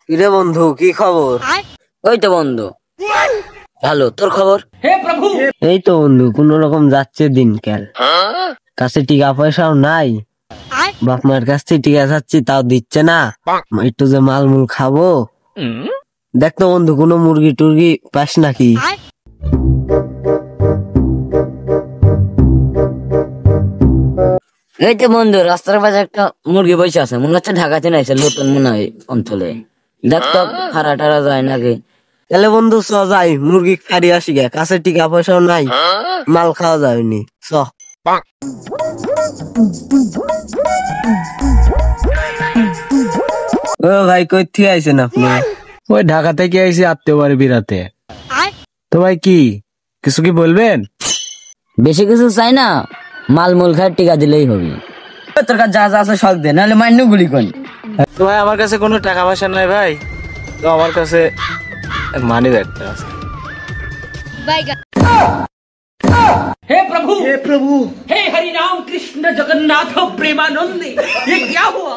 কিরে বন্ধু, কি খবর? ওই তো বন্ধু ভালো, তোর খবর? এই তো বন্ধু, কোন রকম যাচ্ছে দিনকাল। কাছে টিকা পয়সাও নাই, বাপ মায়ের কাছ থেকে টিকা চাচ্ছি তাও দিচ্ছে না। একটু যে মালমূল খাবো, দেখ তো বন্ধু কোনো মুরগি টুরগি পাস নাকি? এই তো বন্ধু, রাস্তার পাশে একটা মুরগি বসে আছে, মনে হচ্ছে ঢাকাতে নাইছে, নতুন মনে হয় অঞ্চলে। দেখ তো হারা টারা যায় নাকি। তাহলে বন্ধু চ যাই, মুরগি খারি আসি গে, কাছে টিকা পয়সাও নাই, মাল খাওয়া যায়নি। চ ও ভাই, কই থেকে আইছেন আপনি? ওই ঢাকা থেকে আইসি আত্মীয় বাড়ি বিরাতে। তো ভাই কি কিছু কি বলবেন? বেশি কিছু চাই না, মালমূল খায় টিকা দিলেই হবে। তোর কাছে যা যা আছে সব দে, নাহলে মান্য গুলি কোন। তো ভাই আমার কাছে কোনো টাকা পয়সা নাই ভাই, তো আমার কাছে মানি ব্যাগটা আছে। हे प्रभु हे हरि राम कृष्ण जगन्नाथ प्रेमानंद ये क्या हुआ?